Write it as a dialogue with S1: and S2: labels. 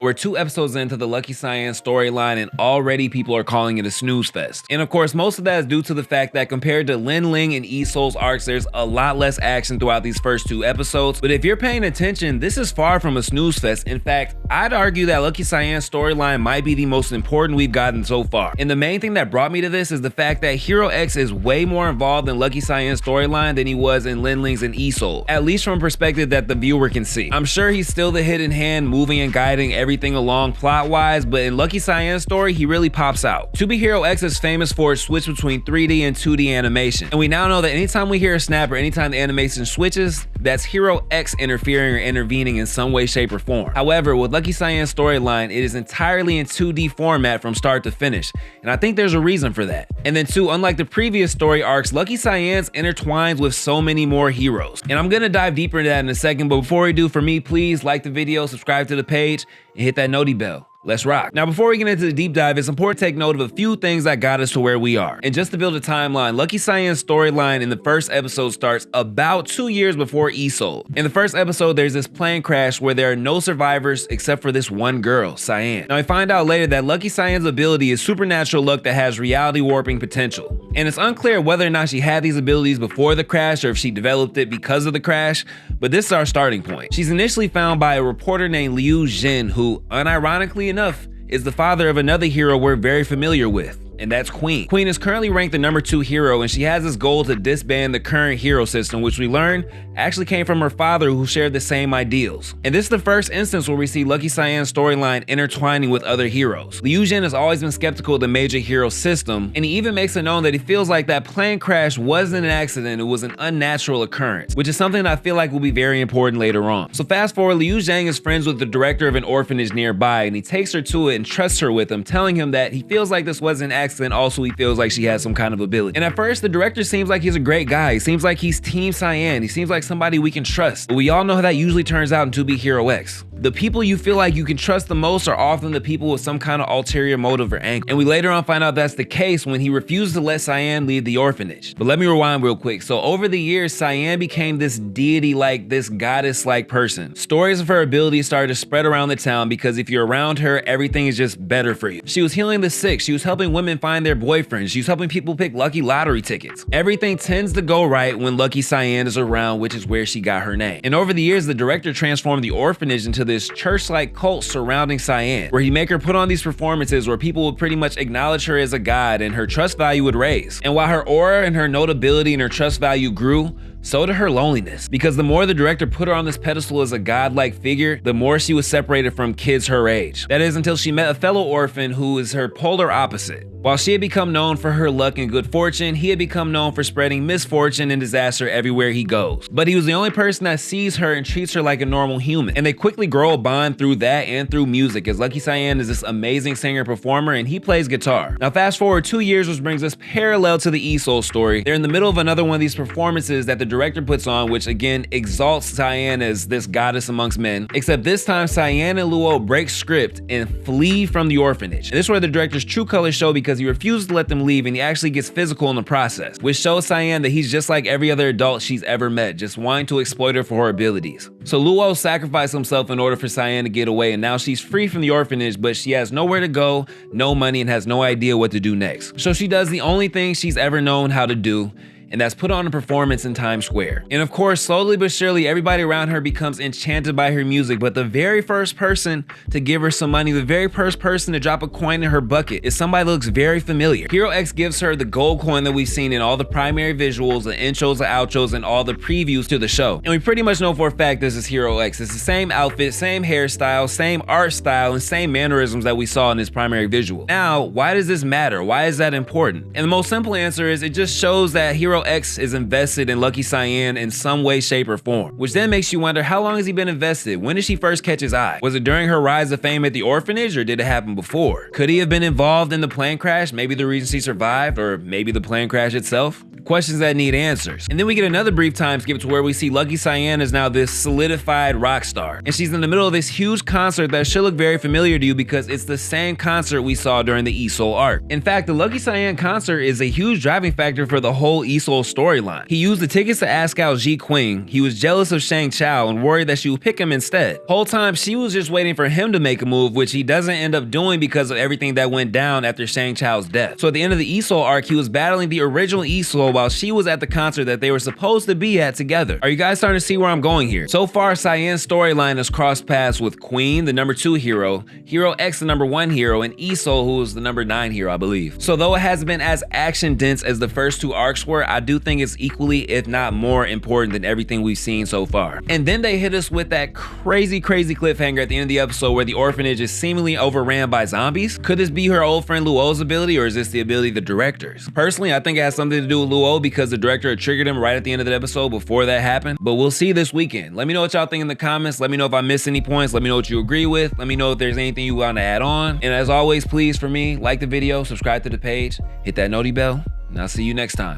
S1: We're 2 episodes into the Lucky Cyan storyline and already people are calling it a snooze fest. And of course, most of that is due to the fact that compared to Lin Ling and Isol's arcs, there's a lot less action throughout these first 2 episodes. But if you're paying attention, this is far from a snooze fest. In fact, I'd argue that Lucky Cyan's storyline might be the most important we've gotten so far. And the main thing that brought me to this is the fact that Hero X is way more involved in Lucky Cyan's storyline than he was in Lin Ling's and Isol, at least from a perspective that the viewer can see. I'm sure he's still the hidden hand moving and guiding everything along plot-wise, but in Lucky Cyan's story, he really pops out. 2B Hero X is famous for its switch between 3D and 2D animation, and we now know that anytime we hear a snap or anytime the animation switches, that's Hero X interfering or intervening in some way, shape, or form. However, with Lucky Cyan's storyline, it is entirely in 2D format from start to finish, and I think there's a reason for that. And then 2, unlike the previous story arcs, Lucky Cyan's intertwines with so many more heroes. And I'm gonna dive deeper into that in a second, but before we do, for me, please like the video, subscribe to the page, and hit that noti bell. Let's rock. Now, before we get into the deep dive, it's important to take note of a few things that got us to where we are. And just to build a timeline, Lucky Cyan's storyline in the first episode starts about 2 years before Isol. In the first episode, there's this plane crash where there are no survivors except for this one girl, Cyan. Now, we find out later that Lucky Cyan's ability is supernatural luck that has reality warping potential. And it's unclear whether or not she had these abilities before the crash or if she developed it because of the crash, but this is our starting point. She's initially found by a reporter named Liu Jin, who, unironically enough, is the father of another hero we're very familiar with, and that's Queen. Queen is currently ranked the #2 hero, and she has this goal to disband the current hero system, which we learn actually came from her father, who shared the same ideals. And this is the first instance where we see Lucky Cyan's storyline intertwining with other heroes. Liu Jin has always been skeptical of the major hero system, and he even makes it known that he feels like that plane crash wasn't an accident, it was an unnatural occurrence, which is something that I feel like will be very important later on. So fast forward, Liu Zhang is friends with the director of an orphanage nearby, and he takes her to it and trusts her with him, telling him that he feels like this wasn't an accident, also he feels like she has some kind of ability. And at first, the director seems like he's a great guy. He seems like he's Team Cyan. He seems like somebody we can trust. But we all know how that usually turns out in 2B Hero X. The people you feel like you can trust the most are often the people with some kind of ulterior motive or angle. And we later on find out that's the case when he refused to let Cyan leave the orphanage. But let me rewind real quick. So over the years, Cyan became this deity-like, this goddess-like person. Stories of her abilities started to spread around the town because if you're around her, everything is just better for you. She was healing the sick. She was helping women find their boyfriends. She was helping people pick lucky lottery tickets. Everything tends to go right when Lucky Cyan is around, which is where she got her name. And over the years, the director transformed the orphanage into this church-like cult surrounding Cyan, where he'd make her put on these performances where people would pretty much acknowledge her as a god and her trust value would raise. And while her aura and her notability and her trust value grew, so did her loneliness, because the more the director put her on this pedestal as a godlike figure, the more she was separated from kids her age. That is, until she met a fellow orphan who is her polar opposite. While she had become known for her luck and good fortune, he had become known for spreading misfortune and disaster everywhere he goes. But he was the only person that sees her and treats her like a normal human. And they quickly grow a bond through that and through music, as Lucky Cyan is this amazing singer-performer and he plays guitar. Now fast forward 2 years, which brings us parallel to the Isol story. They're in the middle of another one of these performances that the director puts on, which again exalts Cyan as this goddess amongst men, except this time Cyan and Luo break script and flee from the orphanage. And this is where the director's true colors show, because he refuses to let them leave and he actually gets physical in the process, which shows Cyan that he's just like every other adult she's ever met, just wanting to exploit her for her abilities. So Luo sacrificed himself in order for Cyan to get away, and now she's free from the orphanage, but she has nowhere to go, no money, and has no idea what to do next. So she does the only thing she's ever known how to do, and that's put on a performance in Times Square. And of course, slowly but surely, everybody around her becomes enchanted by her music, but the very first person to give her some money, the very first person to drop a coin in her bucket is somebody that looks very familiar. Hero X gives her the gold coin that we've seen in all the primary visuals, the intros, the outros, and all the previews to the show. And we pretty much know for a fact this is Hero X. It's the same outfit, same hairstyle, same art style, and same mannerisms that we saw in his primary visual. Now, why does this matter? Why is that important? And the most simple answer is it just shows that Hero X is invested in Lucky Cyan in some way, shape, or form, which then makes you wonder, how long has he been invested? When did she first catch his eye? Was it during her rise of fame at the orphanage, or did it happen before? Could he have been involved in the plane crash? Maybe the reason she survived, or maybe the plane crash itself? Questions that need answers. And then we get another brief time skip to where we see Lucky Cyan is now this solidified rock star, and she's in the middle of this huge concert that should look very familiar to you because it's the same concert we saw during the Isol arc. In fact, the Lucky Cyan concert is a huge driving factor for the whole Isol Soul's storyline. He used the tickets to ask out Ji Qing, he was jealous of Shang Chao and worried that she would pick him instead. Whole time she was just waiting for him to make a move, which he doesn't end up doing because of everything that went down after Shang Chao's death. So at the end of the Soul arc, he was battling the original Soul while she was at the concert that they were supposed to be at together. Are you guys starting to see where I'm going here? So far, Cyan's storyline has crossed paths with Queen, the number 2 hero, Hero X, the number 1 hero, and Soul, who was the number 9 hero, I believe. So though it hasn't been as action dense as the first 2 arcs were, I do think it's equally, if not more, important than everything we've seen so far. And then they hit us with that crazy cliffhanger at the end of the episode where the orphanage is seemingly overran by zombies. Could this be her old friend Luo's ability, or is this the ability of the directors? Personally, I think it has something to do with Luo because the director had triggered him right at the end of the episode before that happened, but we'll see this weekend. Let me know what y'all think in the comments. Let me know if I missed any points. Let me know what you agree with. Let me know if there's anything you want to add on. And as always, please, for me, like the video, subscribe to the page, hit that noti bell, and I'll see you next time.